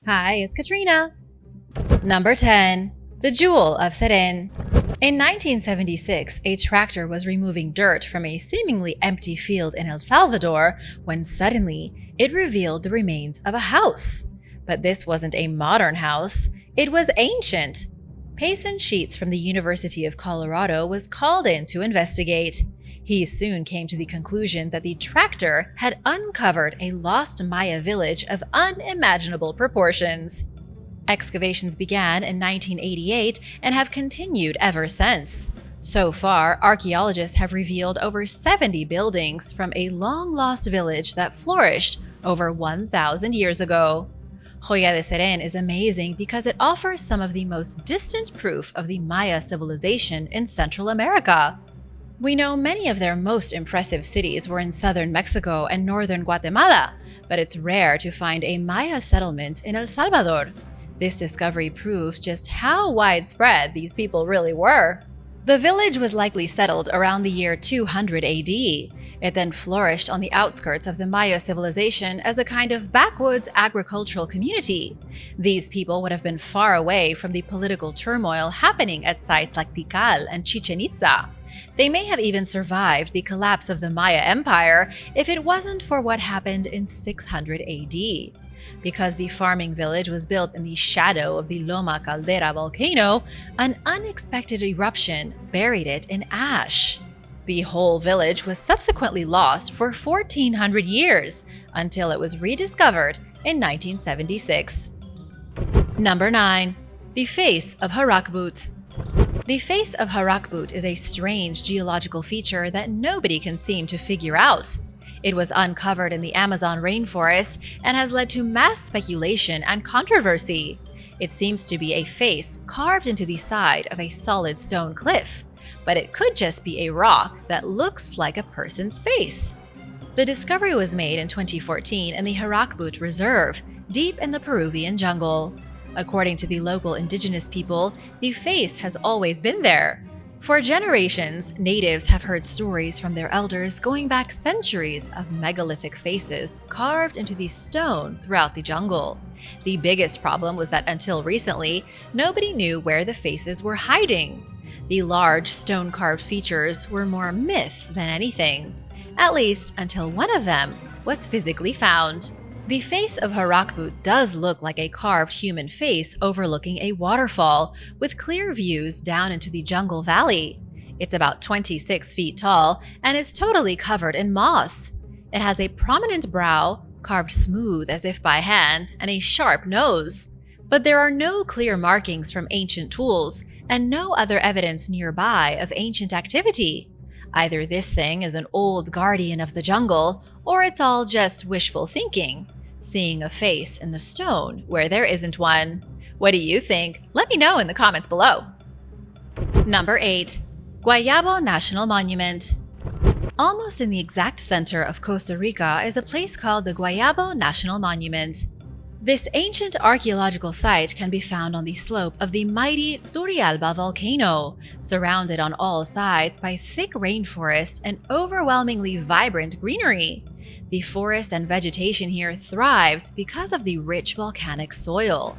Hi, it's Katrina. Number 10. The Jewel of Seren. In 1976, a tractor was removing dirt from a seemingly empty field in El Salvador when suddenly it revealed the remains of a house. But this wasn't a modern house, it was ancient. Payson Sheets from the University of Colorado was called in to investigate. He soon came to the conclusion that the tractor had uncovered a lost Maya village of unimaginable proportions. Excavations began in 1988 and have continued ever since. So far, archaeologists have revealed over 70 buildings from a long-lost village that flourished over 1,000 years ago. Joya de Seren is amazing because it offers some of the most distant proof of the Maya civilization in Central America. We know many of their most impressive cities were in southern Mexico and northern Guatemala, but it's rare to find a Maya settlement in El Salvador. This discovery proves just how widespread these people really were. The village was likely settled around the year 200 AD. It then flourished on the outskirts of the Maya civilization as a kind of backwoods agricultural community. These people would have been far away from the political turmoil happening at sites like Tikal and Chichen Itza. They may have even survived the collapse of the Maya Empire if it wasn't for what happened in 600 AD. Because the farming village was built in the shadow of the Loma Caldera volcano, an unexpected eruption buried it in ash. The whole village was subsequently lost for 1,400 years until it was rediscovered in 1976. Number 9. The Face of Harakbut. The Face of Harakbut is a strange geological feature that nobody can seem to figure out. It was uncovered in the Amazon rainforest and has led to mass speculation and controversy. It seems to be a face carved into the side of a solid stone cliff, but it could just be a rock that looks like a person's face. The discovery was made in 2014 in the Harakbut Reserve, deep in the Peruvian jungle. According to the local indigenous people, the face has always been there. For generations, natives have heard stories from their elders going back centuries of megalithic faces carved into the stone throughout the jungle. The biggest problem was that until recently, nobody knew where the faces were hiding. The large stone-carved features were more myth than anything, at least until one of them was physically found. The face of Harakbut does look like a carved human face overlooking a waterfall, with clear views down into the jungle valley. It's about 26 feet tall and is totally covered in moss. It has a prominent brow, carved smooth as if by hand, and a sharp nose. But there are no clear markings from ancient tools, and no other evidence nearby of ancient activity. Either this thing is an old guardian of the jungle, or it's all just wishful thinking, seeing a face in the stone where there isn't one. What do you think? Let me know in the comments below. Number 8. Guayabo National Monument. Almost in the exact center of Costa Rica is a place called the Guayabo National Monument. This ancient archaeological site can be found on the slope of the mighty Turrialba volcano, surrounded on all sides by thick rainforest and overwhelmingly vibrant greenery. The forest and vegetation here thrives because of the rich volcanic soil.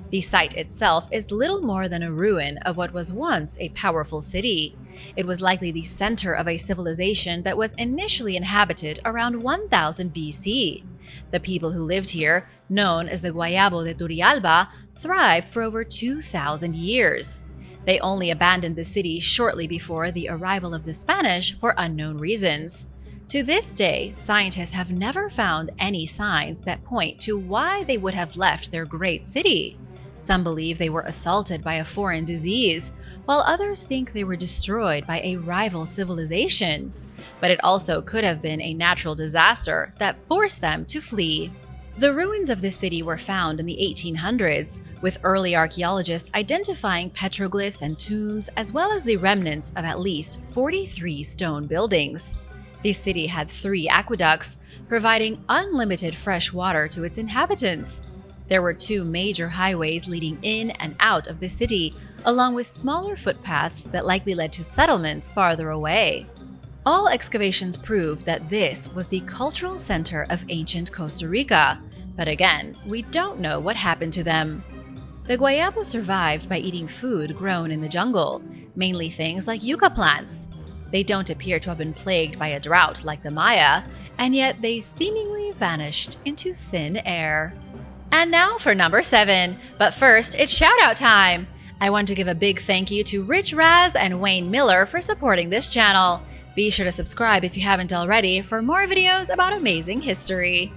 The site itself is little more than a ruin of what was once a powerful city. It was likely the center of a civilization that was initially inhabited around 1000 BC. The people who lived here, known as the Guayabo de Turrialba, thrived for over 2,000 years. They only abandoned the city shortly before the arrival of the Spanish for unknown reasons. To this day, scientists have never found any signs that point to why they would have left their great city. Some believe they were assaulted by a foreign disease, while others think they were destroyed by a rival civilization. But it also could have been a natural disaster that forced them to flee. The ruins of this city were found in the 1800s, with early archaeologists identifying petroglyphs and tombs, as well as the remnants of at least 43 stone buildings. The city had 3 aqueducts, providing unlimited fresh water to its inhabitants. There were 2 major highways leading in and out of the city, along with smaller footpaths that likely led to settlements farther away. All excavations proved that this was the cultural center of ancient Costa Rica, But again, we don't know what happened to them. The Guayabo survived by eating food grown in the jungle, mainly things like yucca plants. They don't appear to have been plagued by a drought like the Maya, and yet they seemingly vanished into thin air. And now for number 7, but first, it's shout-out time! I want to give a big thank you to Rich Raz and Wayne Miller for supporting this channel. Be sure to subscribe if you haven't already for more videos about amazing history.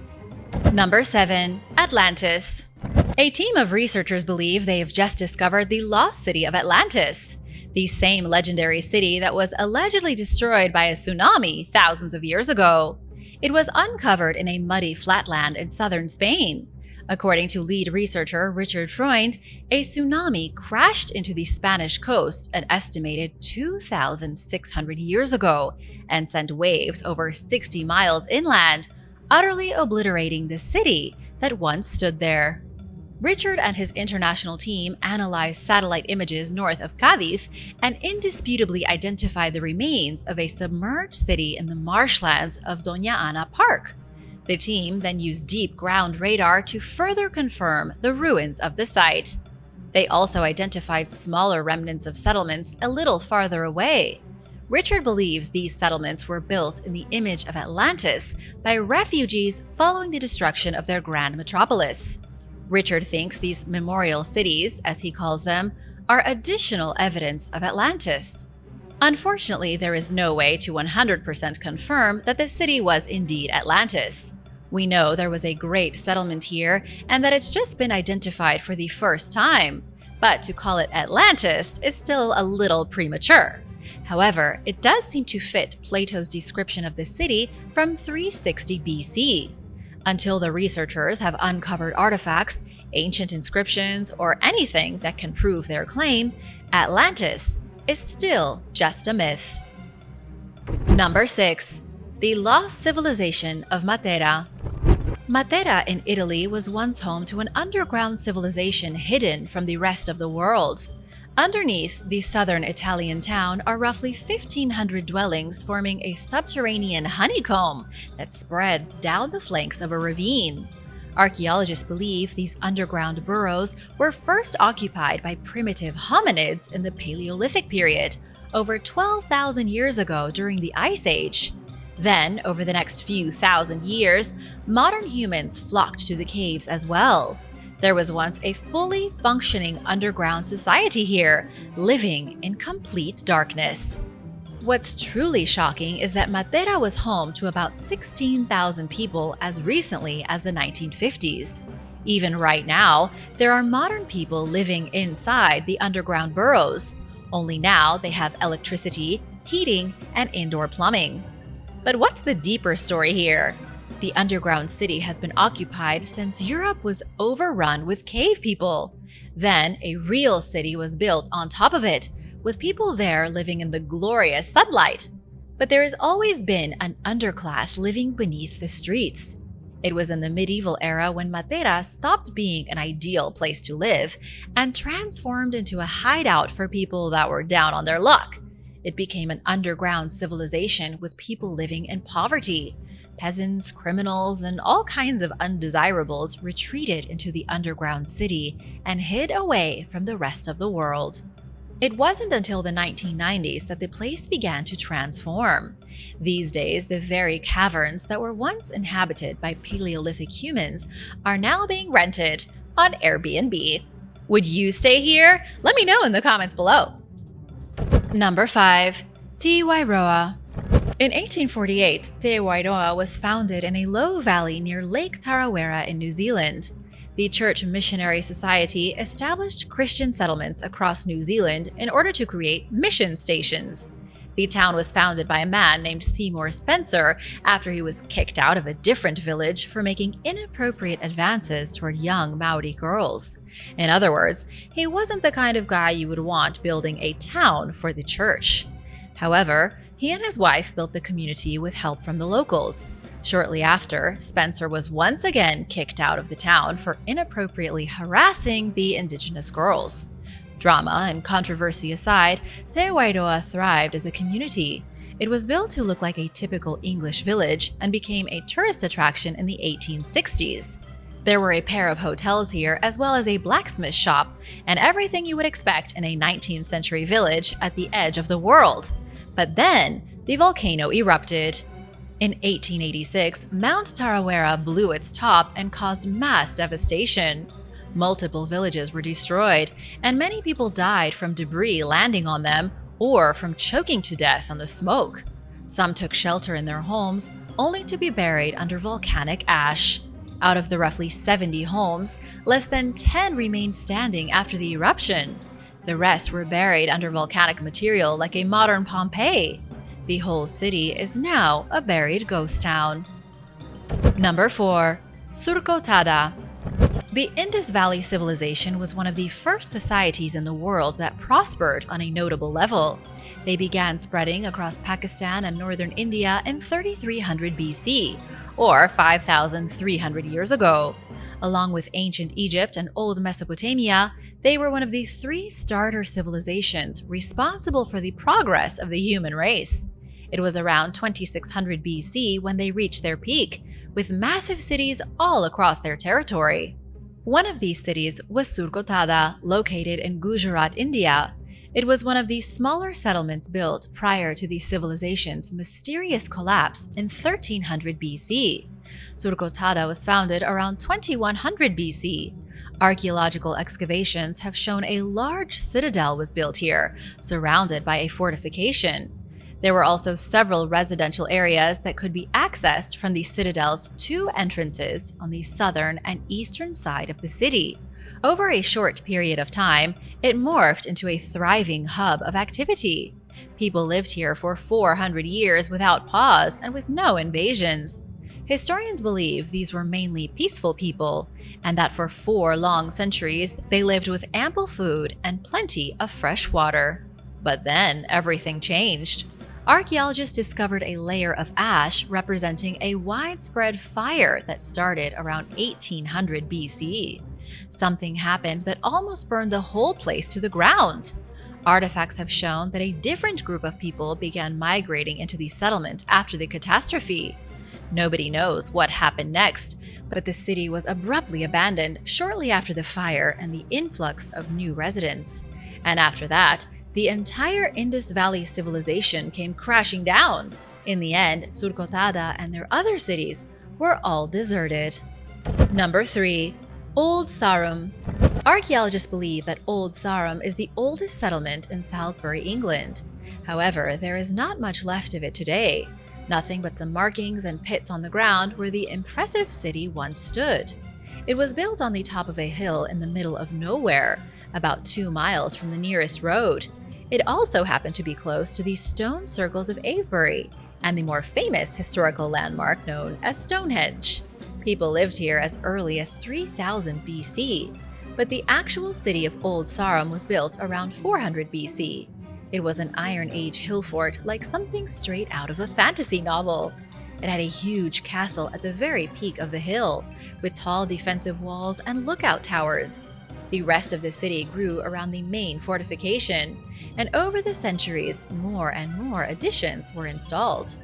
Number 7. Atlantis. A team of researchers believe they have just discovered the lost city of Atlantis, the same legendary city that was allegedly destroyed by a tsunami thousands of years ago. It was uncovered in a muddy flatland in southern Spain. According to lead researcher Richard Freund, a tsunami crashed into the Spanish coast an estimated 2,600 years ago and sent waves over 60 miles inland, utterly obliterating the city that once stood there. Richard and his international team analyzed satellite images north of Cadiz and indisputably identified the remains of a submerged city in the marshlands of Doña Ana Park. The team then used deep ground radar to further confirm the ruins of the site. They also identified smaller remnants of settlements a little farther away. Richard believes these settlements were built in the image of Atlantis by refugees following the destruction of their grand metropolis. Richard thinks these memorial cities, as he calls them, are additional evidence of Atlantis. Unfortunately, there is no way to 100% confirm that the city was indeed Atlantis. We know there was a great settlement here and that it's just been identified for the first time, but to call it Atlantis is still a little premature. However, it does seem to fit Plato's description of the city from 360 BC. Until the researchers have uncovered artifacts, ancient inscriptions, or anything that can prove their claim, Atlantis is still just a myth. Number 6. The Lost Civilization of Matera. Matera in Italy was once home to an underground civilization hidden from the rest of the world. Underneath the southern Italian town are roughly 1,500 dwellings forming a subterranean honeycomb that spreads down the flanks of a ravine. Archaeologists believe these underground burrows were first occupied by primitive hominids in the Paleolithic period, over 12,000 years ago during the Ice Age. Then, over the next few thousand years, modern humans flocked to the caves as well. There was once a fully functioning underground society here, living in complete darkness. What's truly shocking is that Matera was home to about 16,000 people as recently as the 1950s. Even right now, there are modern people living inside the underground burrows. Only now they have electricity, heating, and indoor plumbing. But what's the deeper story here? The underground city has been occupied since Europe was overrun with cave people. Then a real city was built on top of it, with people there living in the glorious sunlight. But there has always been an underclass living beneath the streets. It was in the medieval era when Matera stopped being an ideal place to live and transformed into a hideout for people that were down on their luck. It became an underground civilization with people living in poverty. Peasants, criminals, and all kinds of undesirables retreated into the underground city and hid away from the rest of the world. It wasn't until the 1990s that the place began to transform. These days, the very caverns that were once inhabited by Paleolithic humans are now being rented on Airbnb. Would you stay here? Let me know in the comments below. Number 5. Te Wairoa. In 1848, Te Wairoa was founded in a low valley near Lake Tarawera in New Zealand. The Church Missionary Society established Christian settlements across New Zealand in order to create mission stations. The town was founded by a man named Seymour Spencer after he was kicked out of a different village for making inappropriate advances toward young Maori girls. In other words, he wasn't the kind of guy you would want building a town for the church. However, he and his wife built the community with help from the locals. Shortly after, Spencer was once again kicked out of the town for inappropriately harassing the indigenous girls. Drama and controversy aside, Te Wairoa thrived as a community. It was built to look like a typical English village and became a tourist attraction in the 1860s. There were a pair of hotels here, as well as a blacksmith shop, and everything you would expect in a 19th century village at the edge of the world. But then, the volcano erupted. In 1886, Mount Tarawera blew its top and caused mass devastation. Multiple villages were destroyed, and many people died from debris landing on them or from choking to death on the smoke. Some took shelter in their homes, only to be buried under volcanic ash. Out of the roughly 70 homes, less than 10 remained standing after the eruption. The rest were buried under volcanic material like a modern Pompeii. The whole city is now a buried ghost town. Number 4. Surkotada. The Indus Valley civilization was one of the first societies in the world that prospered on a notable level. They began spreading across Pakistan and northern India in 3300 BC, or 5,300 years ago. Along with ancient Egypt and old Mesopotamia, they were one of the 3 starter civilizations responsible for the progress of the human race. It was around 2600 BC when they reached their peak, with massive cities all across their territory. One of these cities was Surkotada, located in Gujarat, India. It was one of the smaller settlements built prior to the civilization's mysterious collapse in 1300 BC. Surkotada was founded around 2100 BC. Archaeological excavations have shown a large citadel was built here, surrounded by a fortification. There were also several residential areas that could be accessed from the citadel's 2 entrances on the southern and eastern side of the city. Over a short period of time, it morphed into a thriving hub of activity. People lived here for 400 years without pause and with no invasions. Historians believe these were mainly peaceful people, and that for 4 long centuries they lived with ample food and plenty of fresh water. But then everything changed. Archaeologists discovered a layer of ash representing a widespread fire that started around 1800 BC. Something happened that almost burned the whole place to the ground. Artifacts have shown that a different group of people began migrating into the settlement after the catastrophe. Nobody knows what happened next, but the city was abruptly abandoned shortly after the fire and the influx of new residents. And after that, the entire Indus Valley civilization came crashing down. In the end, Surkotada and their other cities were all deserted. Number 3. Old Sarum. Archaeologists believe that Old Sarum is the oldest settlement in Salisbury, England. However, there is not much left of it today. Nothing but some markings and pits on the ground where the impressive city once stood. It was built on the top of a hill in the middle of nowhere, about 2 miles from the nearest road. It also happened to be close to the stone circles of Avebury and the more famous historical landmark known as Stonehenge. People lived here as early as 3000 BC, but the actual city of Old Sarum was built around 400 BC. It was an Iron Age Hillfort like something straight out of a fantasy novel. It had a huge castle at the very peak of the hill, with tall defensive walls and lookout towers. The rest of the city grew around the main fortification, and over the centuries, more and more additions were installed.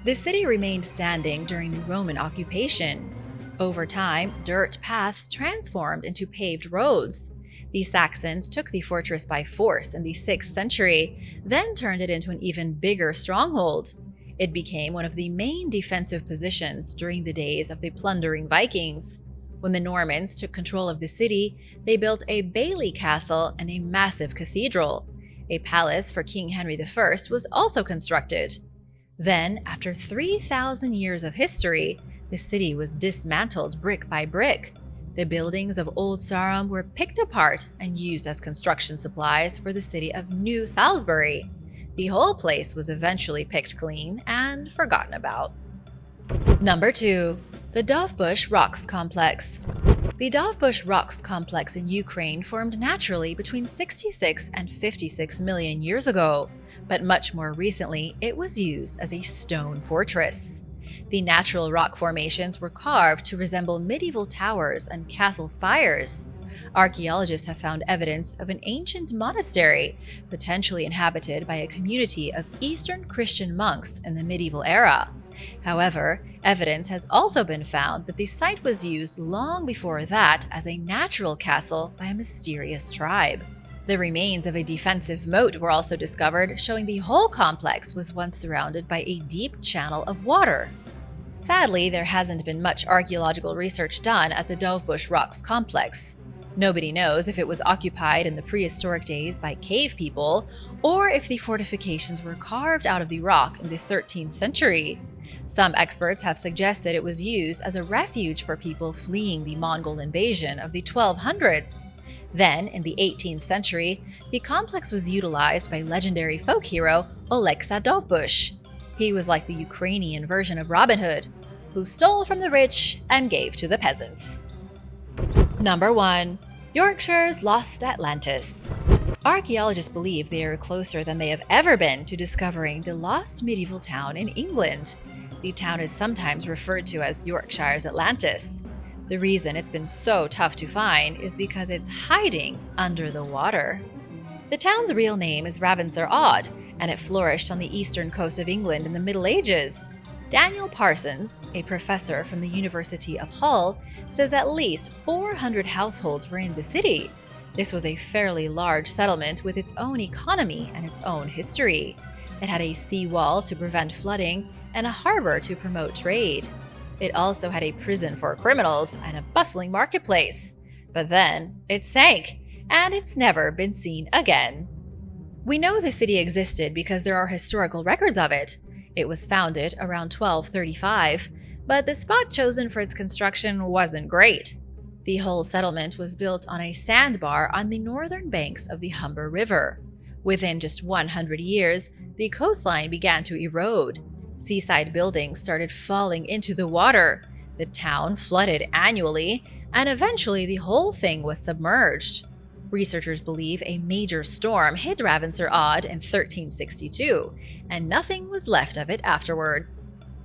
The city remained standing during the Roman occupation. Over time, dirt paths transformed into paved roads. The Saxons took the fortress by force in the 6th century, then turned it into an even bigger stronghold. It became one of the main defensive positions during the days of the plundering Vikings. When the Normans took control of the city, they built a Bailey castle and a massive cathedral. A palace for King Henry I was also constructed. Then, after 3,000 years of history, the city was dismantled brick by brick. The buildings of Old Sarum were picked apart and used as construction supplies for the city of New Salisbury. The whole place was eventually picked clean and forgotten about. Number 2. The Dovbush Rocks Complex. The Dovbush Rocks Complex in Ukraine formed naturally between 66 and 56 million years ago, but much more recently it was used as a stone fortress. The natural rock formations were carved to resemble medieval towers and castle spires. Archaeologists have found evidence of an ancient monastery, potentially inhabited by a community of Eastern Christian monks in the medieval era. However, evidence has also been found that the site was used long before that as a natural castle by a mysterious tribe. The remains of a defensive moat were also discovered, showing the whole complex was once surrounded by a deep channel of water. Sadly, there hasn't been much archaeological research done at the Dovebush Rocks complex. Nobody knows if it was occupied in the prehistoric days by cave people, or if the fortifications were carved out of the rock in the 13th century. Some experts have suggested it was used as a refuge for people fleeing the Mongol invasion of the 1200s. Then, in the 18th century, the complex was utilized by legendary folk hero Oleksandr Dovbush. He was like the Ukrainian version of Robin Hood, who stole from the rich and gave to the peasants. Number 1. Yorkshire's Lost Atlantis. Archaeologists believe they are closer than they have ever been to discovering the lost medieval town in England. The town is sometimes referred to as Yorkshire's Atlantis. The reason it's been so tough to find is because it's hiding under the water. The town's real name is Ravensthorpe, and it flourished on the eastern coast of England in the Middle Ages. Daniel Parsons, a professor from the University of Hull, says at least 400 households were in the city. This was a fairly large settlement with its own economy and its own history. It had a seawall to prevent flooding and a harbor to promote trade. It also had a prison for criminals and a bustling marketplace. But then it sank, and it's never been seen again. We know the city existed because there are historical records of it. It was founded around 1235, but the spot chosen for its construction wasn't great. The whole settlement was built on a sandbar on the northern banks of the Humber River. Within just 100 years, the coastline began to erode. Seaside buildings started falling into the water. The town flooded annually, and eventually the whole thing was submerged. Researchers believe a major storm hit Ravensthorpe in 1362, and nothing was left of it afterward.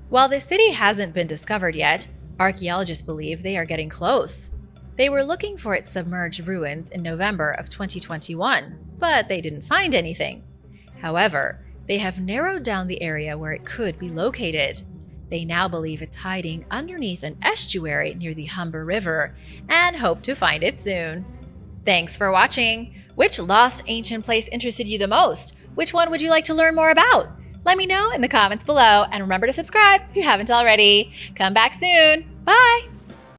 While the city hasn't been discovered yet, archaeologists believe they are getting close. They were looking for its submerged ruins in November of 2021, but they didn't find anything. However, they have narrowed down the area where it could be located. They now believe it's hiding underneath an estuary near the Humber River and hope to find it soon. Thanks for watching! Which lost ancient place interested you the most? Which one would you like to learn more about? Let me know in the comments below, and remember to subscribe if you haven't already. Come back soon. Bye!